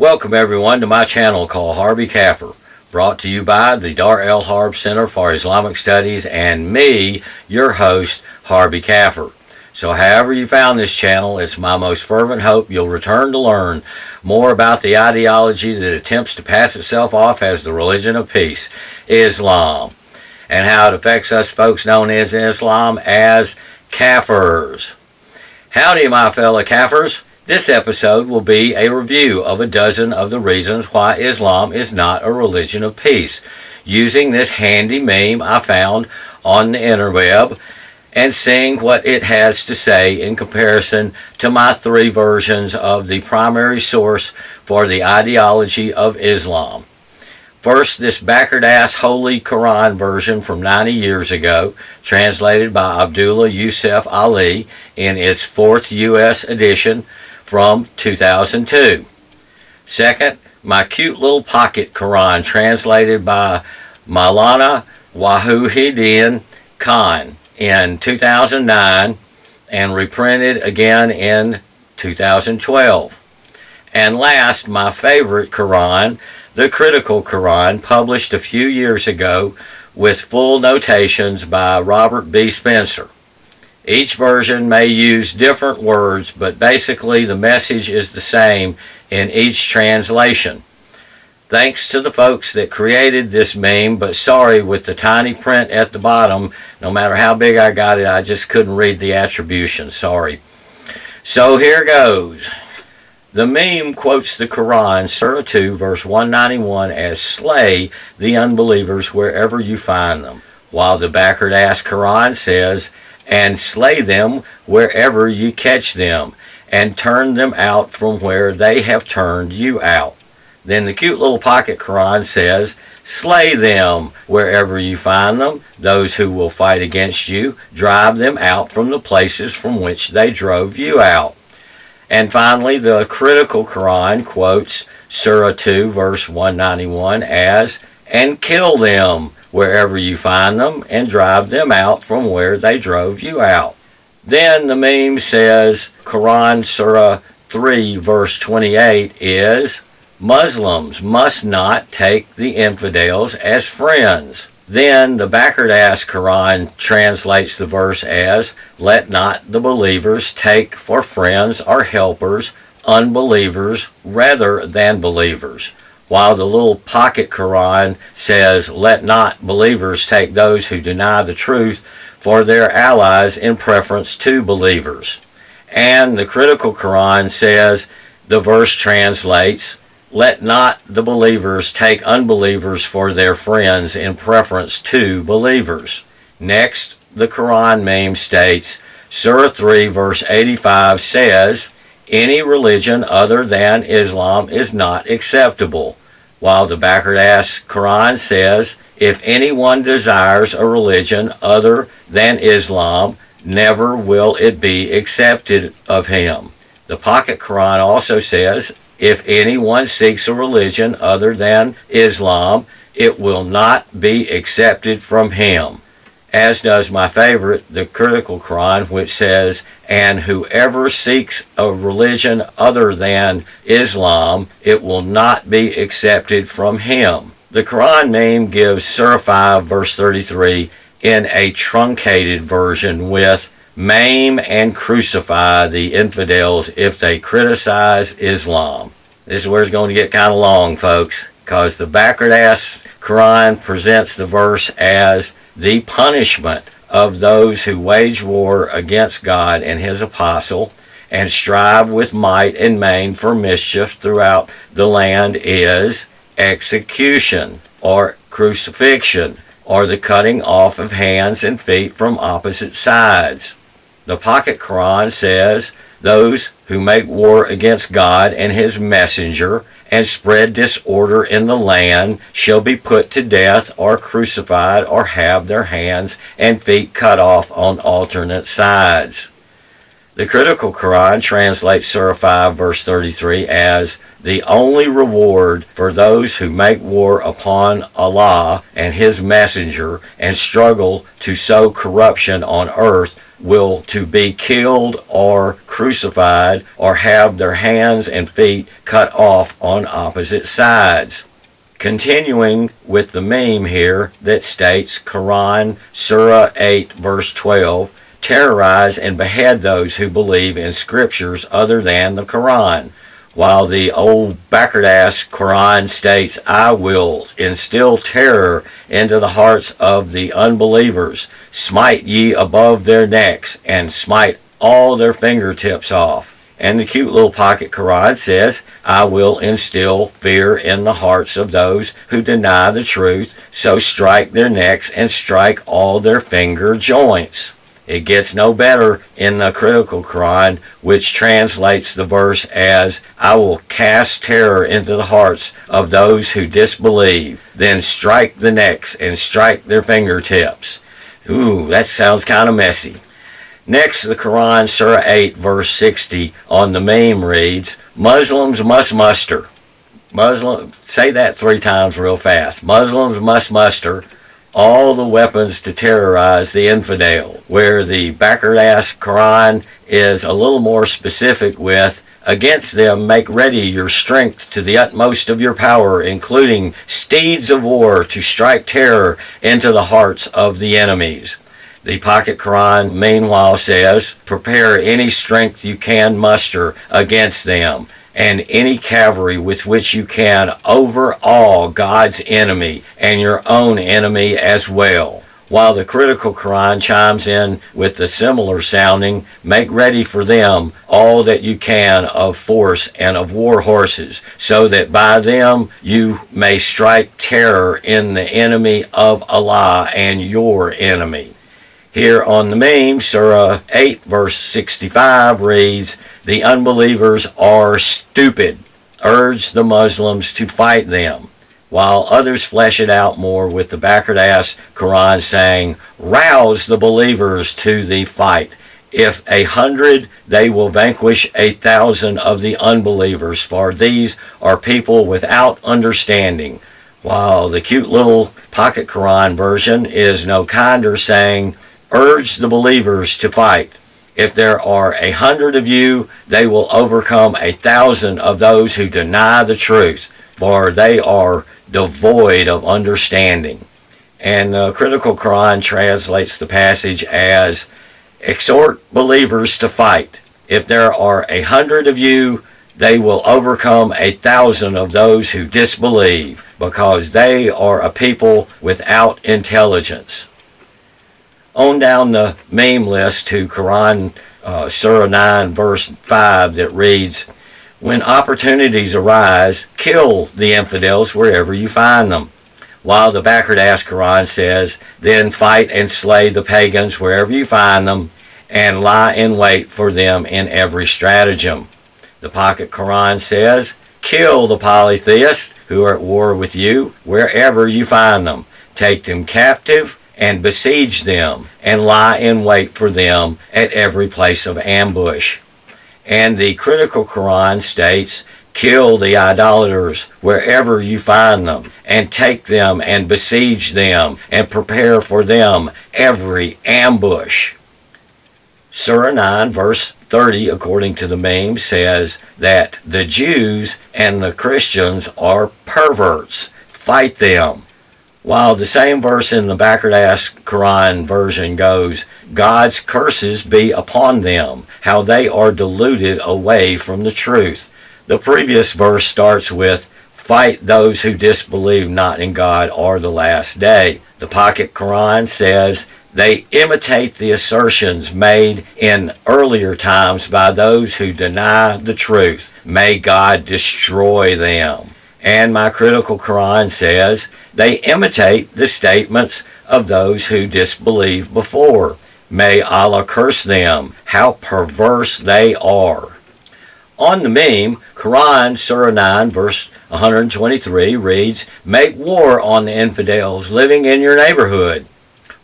Welcome everyone to my channel called Harbi Kafir, brought to you by the Dar El Harb Center for Islamic Studies and me, your host, Harbi Kafir. So however you found this channel, it's my most fervent hope you'll return to learn more about the ideology that attempts to pass itself off as the religion of peace, Islam, and how it affects us folks known as Islam as Kafirs. Howdy my fellow Kafirs. This episode will be a review of a dozen of the reasons why Islam is not a religion of peace, using this handy meme I found on the interweb and seeing what it has to say in comparison to my three versions of the primary source for the ideology of Islam. First, this backward-ass Holy Koran version from 90 years ago, translated by Abdullah Yusuf Ali in its 4th U.S. edition from 2002. Second, my cute little pocket Quran translated by Maulana Wahiduddin Khan in 2009 and reprinted again in 2012. And last, my favorite Quran, the Critical Quran, published a few years ago with full notations by Robert B. Spencer. Each version may use different words, but basically the message is the same in each translation. Thanks to the folks that created this meme, but sorry, with the tiny print at the bottom, no matter how big I got it, I just couldn't read the attribution, sorry. So here goes. The meme quotes the Quran, Surah 2, verse 191, as slay the unbelievers wherever you find them, while the backward-ass Quran says, and slay them wherever you catch them, and turn them out from where they have turned you out. Then the cute little pocket Quran says, slay them wherever you find them, those who will fight against you, drive them out from the places from which they drove you out. And finally, the Critical Quran quotes Surah 2, verse 191 as, and kill them wherever you find them, and drive them out from where they drove you out. Then the meme says, Quran Surah 3, verse 28 is, Muslims must not take the infidels as friends. Then the backward-ass Quran translates the verse as, let not the believers take for friends or helpers unbelievers rather than believers. While the little pocket Quran says, let not believers take those who deny the truth for their allies in preference to believers. And the Critical Quran says, the verse translates, let not the believers take unbelievers for their friends in preference to believers. Next, the Quran meme states, Surah 3 verse 85 says, any religion other than Islam is not acceptable. While the backward-ass Quran says, if anyone desires a religion other than Islam, never will it be accepted of him. The pocket Quran also says, if anyone seeks a religion other than Islam, it will not be accepted from him. As does my favorite, the Critical Quran, which says, and whoever seeks a religion other than Islam, it will not be accepted from him. The Quran meme gives Surah 5, verse 33 in a truncated version with, maim and crucify the infidels if they criticize Islam. This is where it's going to get kind of long, folks, because the backward-ass Quran presents the verse as the punishment of those who wage war against God and his apostle and strive with might and main for mischief throughout the land is execution or crucifixion or the cutting off of hands and feet from opposite sides. The pocket Quran says, those who make war against God and his messenger and spread disorder in the land shall be put to death or crucified or have their hands and feet cut off on alternate sides. The Critical Quran translates Surah 5 verse 33 as, "The only reward for those who make war upon Allah and His Messenger and struggle to sow corruption on earth will to be killed or crucified or have their hands and feet cut off on opposite sides." Continuing with the meme here that states Quran Surah 8 verse 12, terrorize and behead those who believe in scriptures other than the Quran, while the old backward-ass Quran states, "I will instill terror into the hearts of the unbelievers, smite ye above their necks, and smite all their fingertips off." And the cute little pocket Quran says, "I will instill fear in the hearts of those who deny the truth, so strike their necks and strike all their finger joints." It gets no better in the Critical Quran, which translates the verse as, "I will cast terror into the hearts of those who disbelieve, then strike the necks and strike their fingertips." Ooh, that sounds kind of messy. Next, the Quran Surah 8 verse 60 on the meme reads, "Muslims must muster." Say that 3 times real fast. Muslims must muster all the weapons to terrorize the infidel, where the backward-ass Quran is a little more specific with, "Against them make ready your strength to the utmost of your power, including steeds of war to strike terror into the hearts of the enemies." The Pocket Quran meanwhile says, "Prepare any strength you can muster against them, and any cavalry with which you can overawe God's enemy and your own enemy as well." While the Critical Quran chimes in with the similar sounding, "Make ready for them all that you can of force and of war horses, so that by them you may strike terror in the enemy of Allah and your enemy." Here on the meme, Surah 8 verse 65 reads, "The unbelievers are stupid. Urge the Muslims to fight them," while others flesh it out more with the backward-ass Quran saying, "Rouse the believers to the fight. If 100, they will vanquish 1,000 of the unbelievers, for these are people without understanding." While the cute little Pocket Quran version is no kinder, saying, "Urge the believers to fight. If there are 100 of you, they will overcome 1,000 of those who deny the truth, for they are devoid of understanding." And the Critical Quran translates the passage as, "Exhort believers to fight. If there are 100 of you, they will overcome 1,000 of those who disbelieve, because they are a people without intelligence." On down the meme list to Quran Surah 9 verse 5 that reads, "When opportunities arise, kill the infidels wherever you find them." While the backward-ass Quran says, "Then fight and slay the pagans wherever you find them, and lie in wait for them in every stratagem." The Pocket Quran says, "Kill the polytheists who are at war with you wherever you find them. Take them captive and besiege them, and lie in wait for them at every place of ambush." And the Critical Quran states, "Kill the idolaters wherever you find them, and take them and besiege them, and prepare for them every ambush." Surah 9 verse 30, according to the meme, says that the Jews and the Christians are perverts. Fight them. While the same verse in the backward-ass Quran version goes, "God's curses be upon them, how they are deluded away from the truth." The previous verse starts with, "Fight those who disbelieve not in God or the last day." The Pocket Quran says, "They imitate the assertions made in earlier times by those who deny the truth. May God destroy them." And my Critical Quran says, "They imitate the statements of those who disbelieved before. May Allah curse them. How perverse they are." On the meme, Quran Surah 9 verse 123 reads, "Make war on the infidels living in your neighborhood."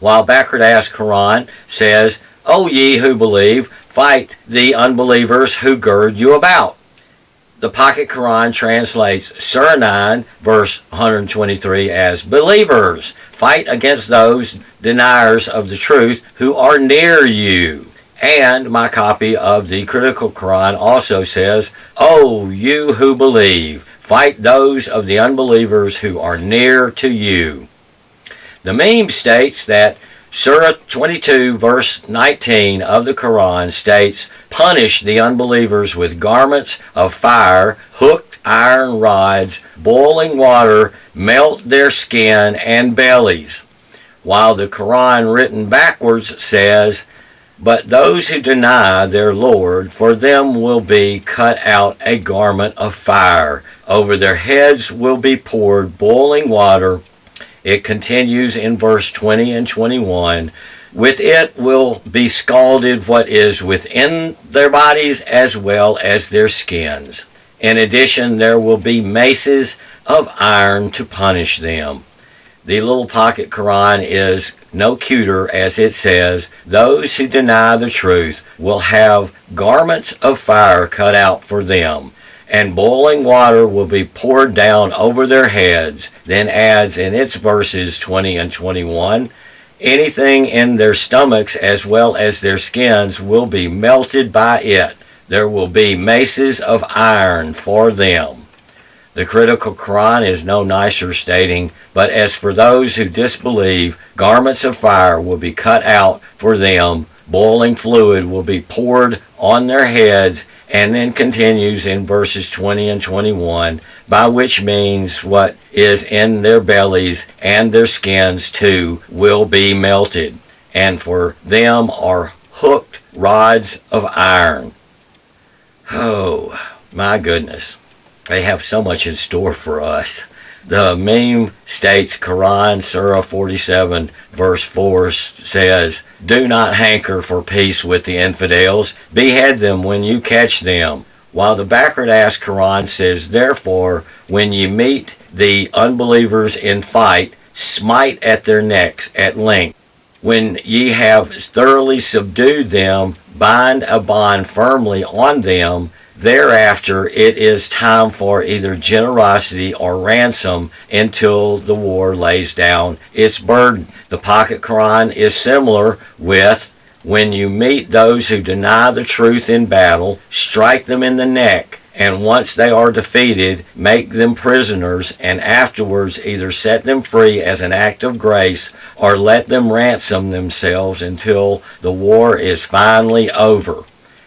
While backward-ass Quran says, "O ye who believe, fight the unbelievers who gird you about. The Pocket Quran translates Surah 9, verse 123 as believers, fight against those deniers of the truth who are near you. And my copy of the Critical Quran also says, O you who believe, fight those of the unbelievers who are near to you. The meme states that Surah 22 verse 19 of the Quran states, punish the unbelievers with garments of fire, hooked iron rods, boiling water, melt their skin and bellies. While the Quran written backwards says, but those who deny their Lord, for them will be cut out a garment of fire. Over their heads will be poured boiling water. It continues in verse 20 and 21. With it will be scalded what is within their bodies as well as their skins. In addition, there will be maces of iron to punish them. The Little Pocket Quran is no cuter as it says, those who deny the truth will have garments of fire cut out for them, and boiling water will be poured down over their heads. Then adds in its verses 20 and 21, anything in their stomachs as well as their skins will be melted by it. There will be maces of iron for them. The Critical Quran is no nicer, stating, but as for those who disbelieve, garments of fire will be cut out for them, boiling fluid will be poured on their heads, and then continues in verses 20 and 21, by which means what is in their bellies and their skins too will be melted, and for them are hooked rods of iron. Oh, my goodness. They have so much in store for us. The meme states Quran Surah 47 verse 4 says, do not hanker for peace with the infidels. Behead them when you catch them. While the backward-ass Quran says, therefore, when you meet the unbelievers in fight, smite at their necks at length. When ye have thoroughly subdued them, bind a bond firmly on them. Thereafter, it is time for either generosity or ransom until the war lays down its burden. The Pocket Quran is similar with, when you meet those who deny the truth in battle, strike them in the neck, and once they are defeated, make them prisoners, and afterwards either set them free as an act of grace or let them ransom themselves until the war is finally over.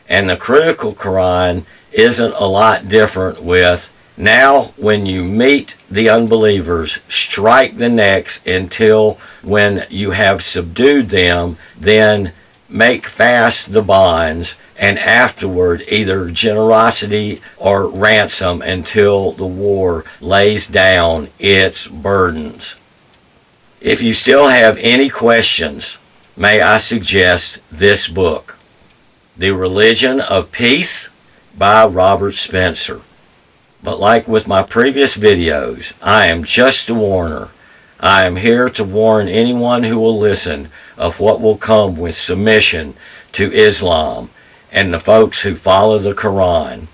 And the Critical Quran isn't a lot different with, now when you meet the unbelievers, strike the necks until when you have subdued them, then make fast the bonds, and afterward either generosity or ransom until the war lays down its burdens. If you still have any questions, may I suggest this book, The Religion of Peace by Robert Spencer. But like with my previous videos, I am just a warner. I am here to warn anyone who will listen of what will come with submission to Islam and the folks who follow the Quran.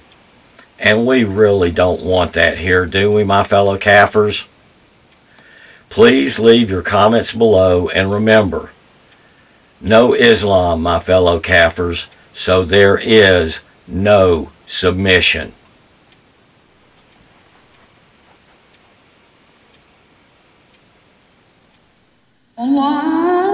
And we really don't want that here, do we, my fellow Kafirs? Please leave your comments below, and remember, no Islam, my fellow Kafirs, so there is no submission. Allah